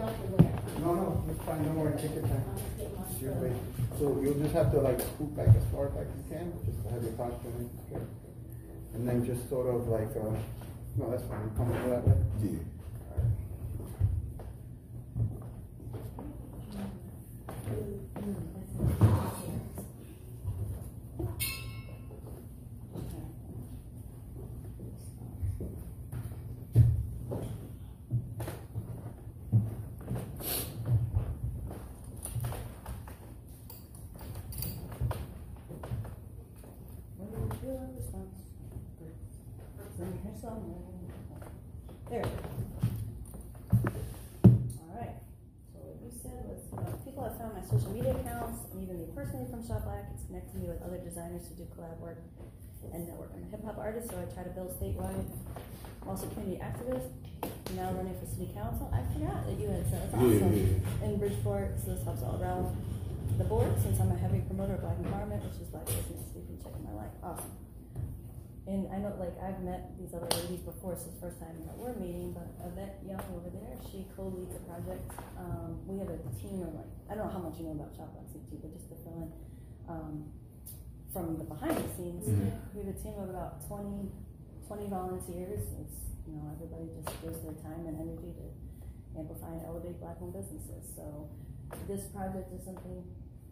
off or where? No, it's fine. Don't worry. Take your time. Take my You're stuff. great. So you'll just have to like scoot back as far back as you can, just to have your posture in. Okay. And then just sort of like, no, that's fine. You're comfortable that way? Yeah. There. Alright. So what you said was people have found my social media accounts and even me personally from Shop Black. It's connected me with other designers to do collab work and network. I'm a hip hop artist, so I try to build statewide. I'm also a community activist. I'm now running for city council. I forgot that you had said that's awesome. Yeah. In Bridgeport, so this helps all around the board since I'm a heavy promoter of Black empowerment, which is Black business. You can check my life. Awesome. And I know, like, I've met these other ladies before, so it's the first time that we're meeting, but Yvette Young over there, she co-leads a project. We have a team of, like, I don't know how much you know about Shop Black CT, but just to fill in, from the behind the scenes, we have a team of about 20 volunteers. It's, you know, everybody just gives their time and energy to amplify and elevate Black-owned businesses. So this project is something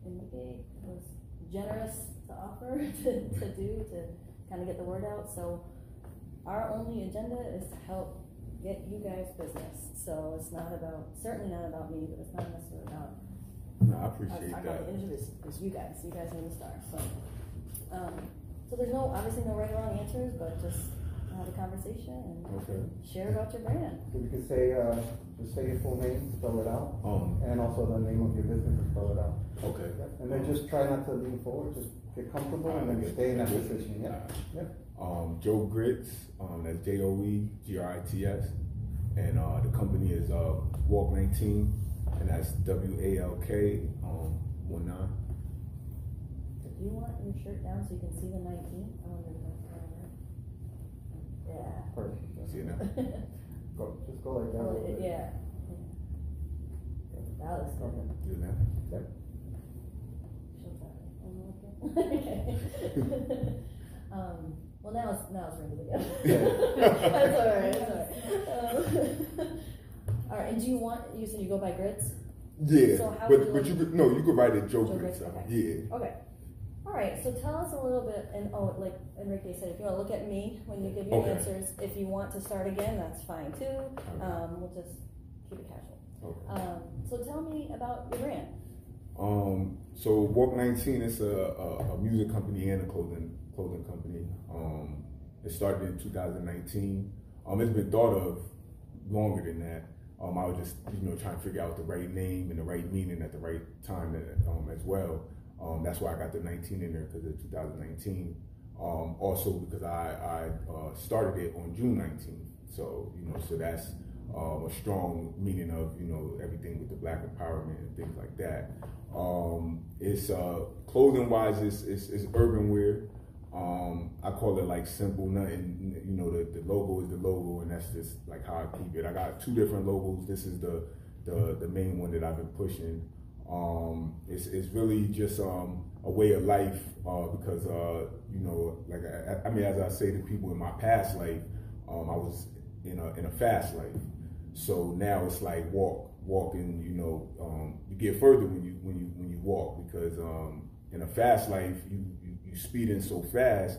Nikki was generous to offer to do, to kind of get the word out. So our only agenda is to help get you guys business. So it's not about, certainly not about me, but it's not necessarily about, No, I appreciate that. the interest is you guys. You guys are the star. So there's no, obviously no right or wrong answers, but just have a conversation and share about your brand. So you can say, just say your full name, spell it out, and also the name of your business, spell it out. Okay. And then just try not to lean forward, just get comfortable and then stay in that position. Yeah. Joe Grits, that's JOEGRITS, and the company is Walk 19, and that's WALK 19. Do you want your shirt down so you can see the 19? I wonder if that's right. Yeah. Perfect. See it now? Just go like that. A little bit. Yeah. That looks good. See it now? Yep. Well, now it's ready to go. That's all right. All right. And do you said you go by Grits? Yeah. So how but you could write it Joe Grits. Okay. Yeah. Okay. All right. So tell us a little bit, and like Enrique said, if you want to look at me when you give your answers, if you want to start again, that's fine too. We'll just keep it casual. Okay. So tell me about your brand. So Walk 19 is a music company and a clothing company. It started in 2019. It's been thought of longer than that. I was just trying to figure out the right name and the right meaning at the right time as well. That's why I got the 19 in there, because of 2019. Also because I started it on June 19th. So so that's a strong meaning of everything with the Black empowerment and things like that. It's clothing wise, it's urban wear. I call it like simple, nothing. The logo is the logo, and that's just like how I keep it. I got two different logos. This is the main one that I've been pushing. It's really just a way of life, because like I mean, as I say to people, in my past life, I was in a fast life. So now it's like walking. You get further when you walk, because in a fast life you speeding so fast,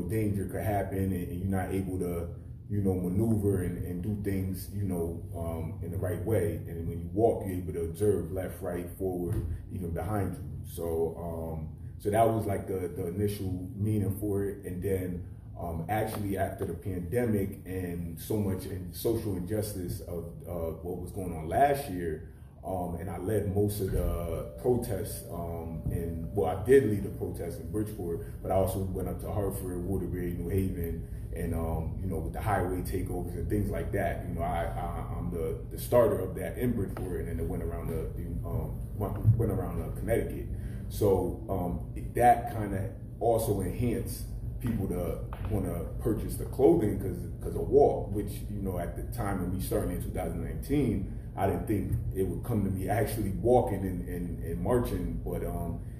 danger could happen, and you're not able to maneuver and do things in the right way. And when you walk, you're able to observe left, right, forward, even behind you. So so that was like the initial meaning for it. And then actually after the pandemic and so much social injustice of what was going on last year, and I led most of the protests I did lead the protests in Bridgeport, but I also went up to Hartford, Waterbury, New Haven, and with the highway takeovers and things like that. I'm the starter of that in Bridgeport, and then it went around Connecticut. So that kind of also enhanced people to want to purchase the clothing because of Walk, which, you know, at the time when we started in 2019, I didn't think it would come to me actually walking and marching, but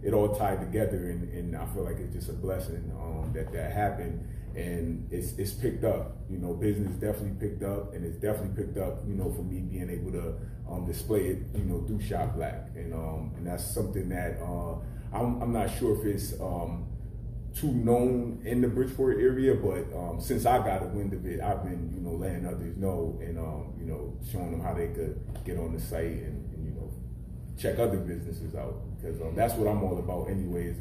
it all tied together, and I feel like it's just a blessing that happened, and it's picked up. You know, business definitely picked up, and it's definitely picked up, you know, for me being able to display it, you know, through Shop Black, and that's something that I'm not sure if it's too known in the Bridgeport area, but since I got a wind of it, I've been, you know, letting others know, and you know, showing them how they could get on the site and you know, check other businesses out, because that's what I'm all about anyways.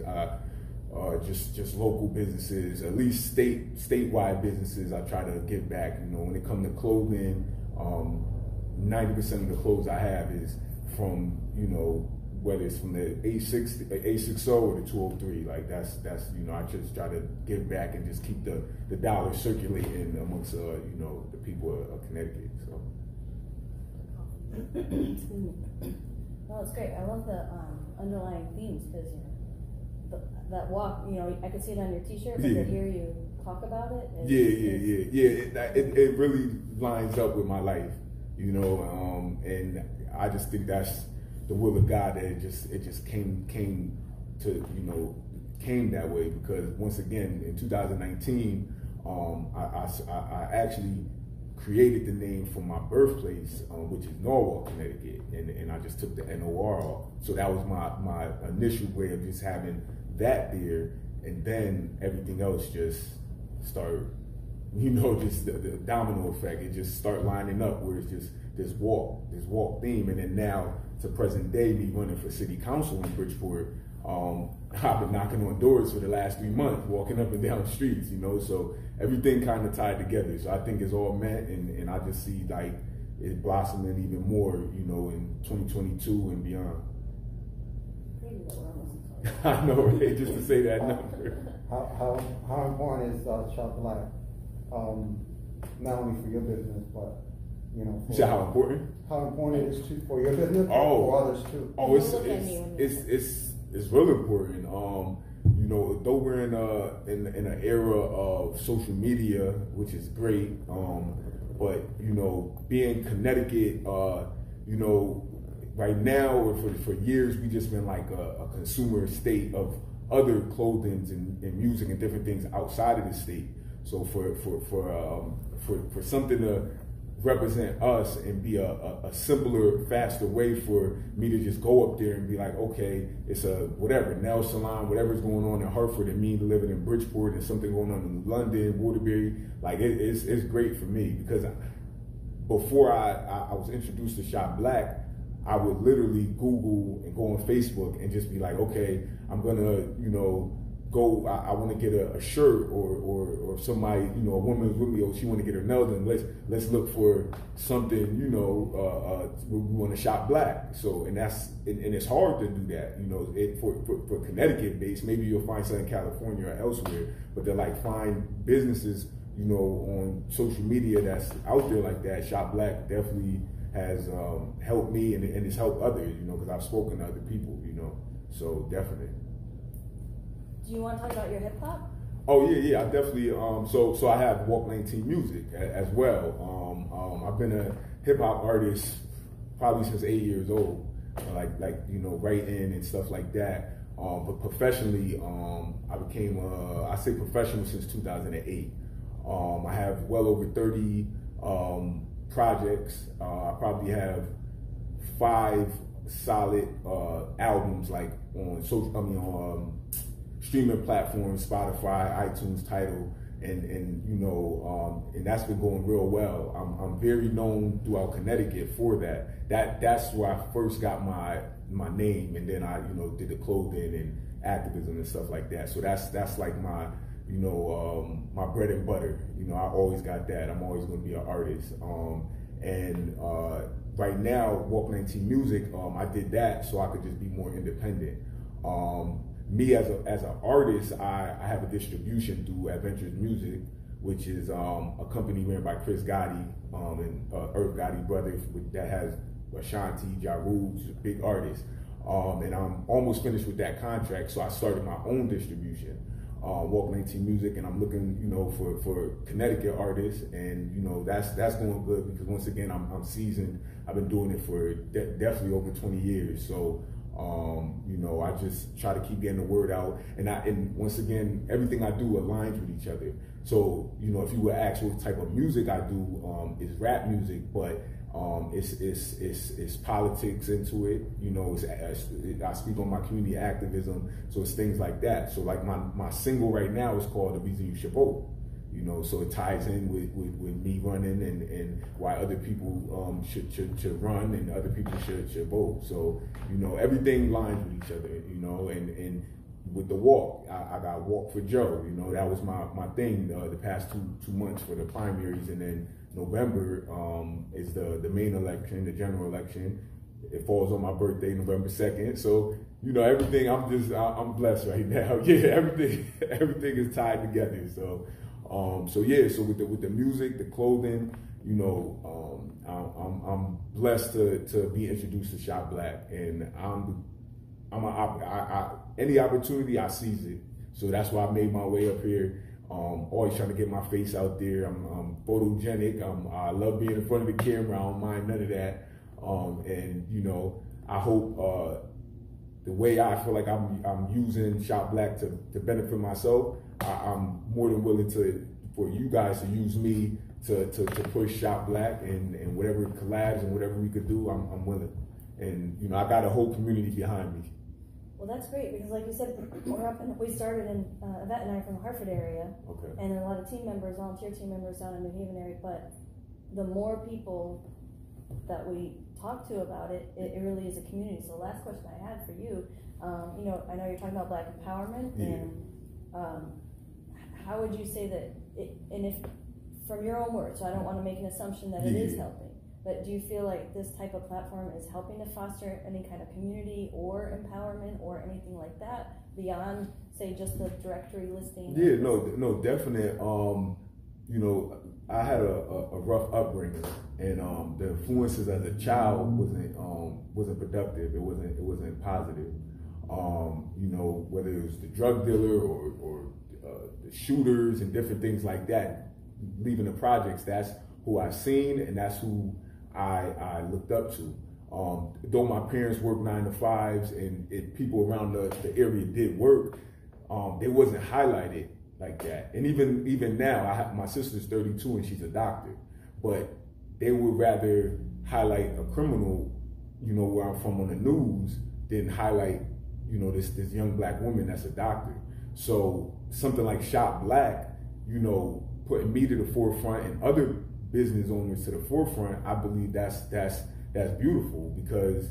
Just local businesses, at least statewide businesses. I try to give back. You know, when it comes to clothing, 90% of the clothes I have is from, you know, whether it's from the A60 or the 203, like that's you know, I just try to give back and just keep the dollar circulating amongst you know, the people of Connecticut. So. Well, it's great. I love the underlying themes, because you know, that walk. You know, I could see it on your T-shirt, but to hear you talk about it. It really lines up with my life, you know, and I just think that's the will of God, that it just came to, you know, came that way, because once again in 2019 I actually created the name for my birthplace, which is Norwalk, Connecticut, and I just took the NOR off. So that was my initial way of just having that there, and then everything else just started, you know, just the domino effect. It just start lining up where it's just this walk theme, and then now to present day, me running for city council in Bridgeport. I've been knocking on doors for the last 3 months, walking up and down the streets, you know, so everything kind of tied together. So I think it's all meant, and I just see like it blossoming even more, you know, in 2022 and beyond. I know, right? Just to say that number. How important is Shop Black, not only for your business, but you know, you said how important? How important it is for your business, for others too. Oh, it's really important. You know, though we're in an era of social media, which is great, but you know, being Connecticut, you know, right now or for years we just been like a consumer state of other clothing and music and different things outside of the state. So for something to represent us and be a simpler, faster way for me to just go up there and be like, okay, it's a whatever, nail salon, whatever's going on in Hartford, and me living in Bridgeport, and something going on in London, Waterbury, like it's great for me, because before I was introduced to Shop Black, I would literally Google and go on Facebook and just be like, okay, I'm gonna, you know, go, I want to get a shirt, or somebody, you know, a woman's with me, or she want to get her nails done. Let's look for something, you know, we want to shop black. So, and it's hard to do that, you know, for Connecticut based. Maybe you'll find something in California or elsewhere, but to like find businesses, you know, on social media that's out there like that. Shop Black definitely has helped me, and it's helped others, you know, because I've spoken to other people, you know, so definitely. Do you want to talk about your hip hop? Oh yeah, I definitely. So I have Walk 19 Music as well. I've been a hip hop artist probably since 8 years old, like you know, writing and stuff like that. But professionally, I became I say professional since 2008. I have well over 30 projects. I probably have 5 solid albums, like on social. Streaming platforms, Spotify, iTunes, Tidal, and you know, and that's been going real well. I'm very known throughout Connecticut for that. That's where I first got my name, and then I, you know, did the clothing and activism and stuff like that. So that's like my, you know, my bread and butter. You know, I always got that. I'm always going to be an artist. And right now, Walk 19 Music, I did that so I could just be more independent. Me as an artist, I have a distribution through Adventures Music, which is a company ran by Chris Gotti and Irv Gotti brothers that has Ashanti, Ja Rule, big artists. And I'm almost finished with that contract, so I started my own distribution. Walk 19 Music, and I'm looking, you know, for Connecticut artists, and you know that's going good because once again I'm seasoned. I've been doing it for definitely over 20 years, so you know I just try to keep getting the word out, and once again everything I do aligns with each other. So you know if you would ask what type of music I do, is rap music, but it's politics into it. You know, I speak on my community activism, so it's things like that. So like my single right now is called "The Reason You Should Vote." You know, so it ties in with me running and why other people should run and other people should vote. So you know, everything lines with each other. You know, and with the walk, I got Walk for Joe. You know, that was my thing the past two months for the primaries, and then November is the main election, the general election. It falls on my birthday, November 2nd. So, you know, everything, I'm blessed right now. Yeah, everything is tied together. So, so with the music, the clothing, you know, I'm blessed to be introduced to Shop Black, and any opportunity I seize it. So that's why I made my way up here. Always trying to get my face out there. I'm photogenic. I love being in front of the camera. I don't mind none of that. And you know, I hope the way I feel like I'm using Shop Black to benefit myself, I'm more than willing for you guys to use me to push Shop Black and whatever collabs and whatever we could do. I'm willing. And you know, I got a whole community behind me. Well, that's great because, like you said, we started in Yvette and I are from the Hartford area, okay, and a lot of team members, volunteer team members down in New Haven area. But the more people that we talk to about it, it really is a community. So, the last question I had for you, you know, I know you're talking about Black empowerment, yeah. And how would you say that? And if from your own words, so I don't want to make an assumption that it is helping. But do you feel like this type of platform is helping to foster any kind of community or empowerment or anything like that beyond, say, just the directory listing? Yeah, no, definite. You know, I had a rough upbringing, and the influences as a child wasn't productive. It wasn't positive. You know, whether it was the drug dealer or the shooters and different things like that. Leaving the projects, that's who I've seen, and that's who I looked up to. Though my parents worked 9 to 5s and people around the area did work, they wasn't highlighted like that. And even now, my sister's 32 and she's a doctor, but they would rather highlight a criminal, you know, where I'm from on the news than highlight, you know, this young Black woman that's a doctor. So something like Shop Black, you know, putting me to the forefront and other business owners to the forefront, I believe that's beautiful, because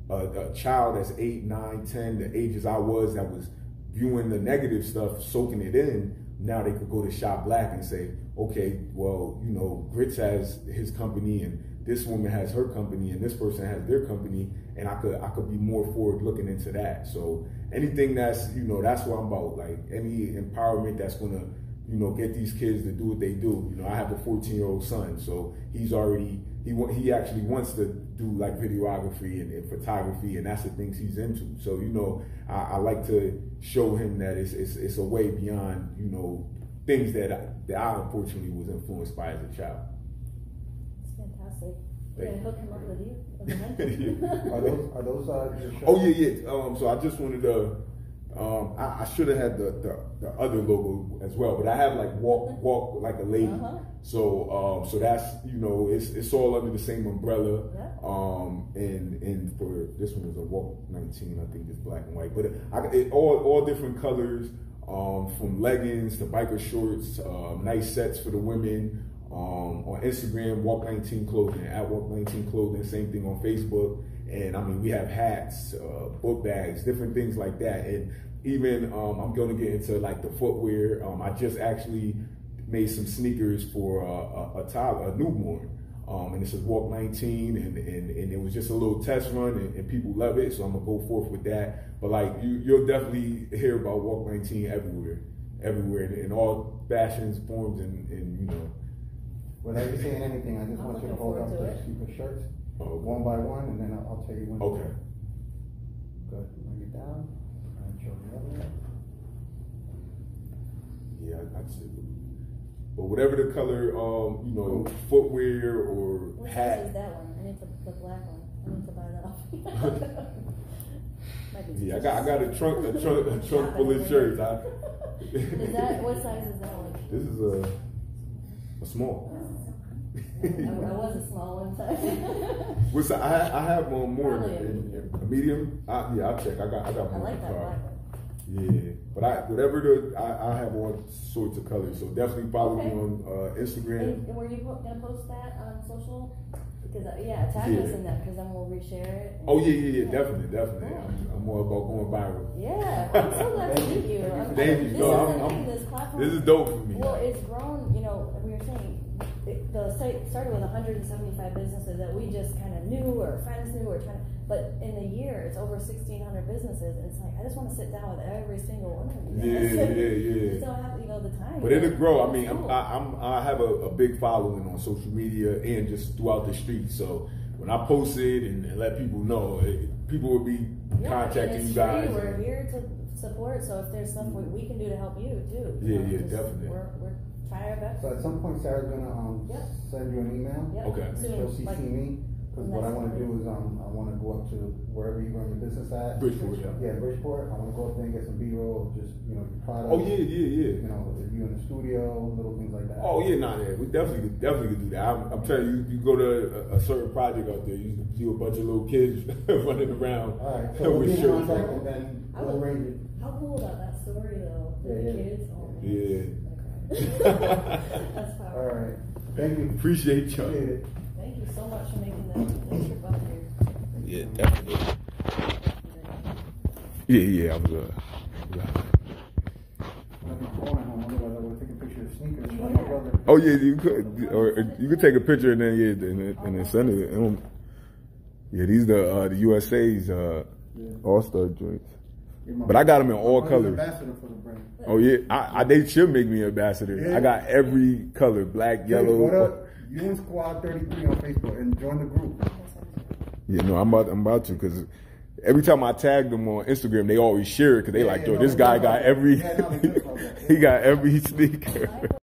a child that's 8, 9, 10, the ages I was, that was viewing the negative stuff, soaking it in, now they could go to Shop Black and say, okay, well, you know, Grits has his company and this woman has her company and this person has their company, and I could be more forward looking into that. So anything that's, you know, that's what I'm about, like any empowerment that's gonna, you know, get these kids to do what they do. You know, I have a 14-year-old son, so he actually wants to do like videography and photography, and that's the things he's into. So, you know, I like to show him that it's a way beyond, you know, things that I unfortunately was influenced by as a child. It's fantastic. We're gonna hook him up with you. Are those your shows? Oh yeah. So I just wanted to. I should have had the other logo as well, but I have like walk like a lady. Uh-huh. So that's, you know, it's all under the same umbrella. Yeah. And for this one is a Walk 19, I think it's black and white, but all different colors, from leggings to biker shorts, nice sets for the women. On Instagram, Walk 19 Clothing, at Walk 19 Clothing, same thing on Facebook. And I mean, we have hats, book bags, different things like that. And even I'm going to get into like the footwear. I just actually made some sneakers for a newborn. And it says Walk 19, and it was just a little test run, and people love it. So I'm gonna go forth with that. But like you'll definitely hear about Walk 19 everywhere in all fashions, forms, and you know. Without you saying anything, I just want you to hold up the super shirts, one by one, and then I'll tell you when. Okay. Good. Bring it down. And show the other one. Yeah, I see. But whatever the color, you know, footwear or What hat. size is that one? I need the black one. I need to buy that off. Might be Yeah, I got a trunk full of shirts. Is that, what size is that one? This is a small. I was a small one time. What's I have more Probably a medium. Yeah, I'll check. I got I more like in the that car. black one. Yeah, but whatever I have all sorts of colors. So definitely follow me on Instagram. And were you gonna post that on social? Because tag us in that, because then we'll reshare it. Oh yeah, definitely. I'm more about going viral. Yeah, I'm so glad to meet you. Thank you. This No, is the thing, this platform. This is dope for me. Well, it's grown. You know, we were saying the site started with 175 businesses that we just kind of knew, or friends knew, or trying to. But in a year, it's over 1,600 businesses, and it's like I just want to sit down with every single one of you. Yeah. Just don't have the time. But it'll grow. I mean, Cool. I have a big following on social media and just throughout the street. So when I post it and let people know, people will be contacting you guys. Free. We're here to support. So if there's something we can do to help you too. Yeah, definitely. We're trying our best. So at some point, Sarah's gonna send you an email. Yep. Okay. And she'll CC me. Because what I want to do is I want to go up to wherever you run your business at. Bridgeport, Yeah, Bridgeport. I want to go up there and get some B-roll, just your products. Oh yeah. You know, if you're in the studio, little things like that. Oh yeah, we definitely could do that. I'm telling you, you go to a certain project out there, you see a bunch of little kids running around. All right, so we'll be in shirts contact on. and then we'll arrange it. How cool about that story though? For the kids. Oh, man. Yeah. That's powerful. All right, thank you. Appreciate y'all. Appreciate it. Thank you so much for making the trip up here. Yeah, definitely. Yeah, I was I'll be calling home. Otherwise, I would take a picture of sneakers. Like my brother. Oh yeah, you could, or you could take a picture and then and then send it. Yeah, these the USA's All-Star joints. But I got them in all colors. Ambassador for the brand. Oh yeah, they should make me ambassador. Yeah. I got every color, black, yellow. What up? You and Squad 33 on Facebook and join the group. Yeah, no, I'm about to, because every time I tag them on Instagram, they always share it because they like, yo, this guy got every, he got every sneaker.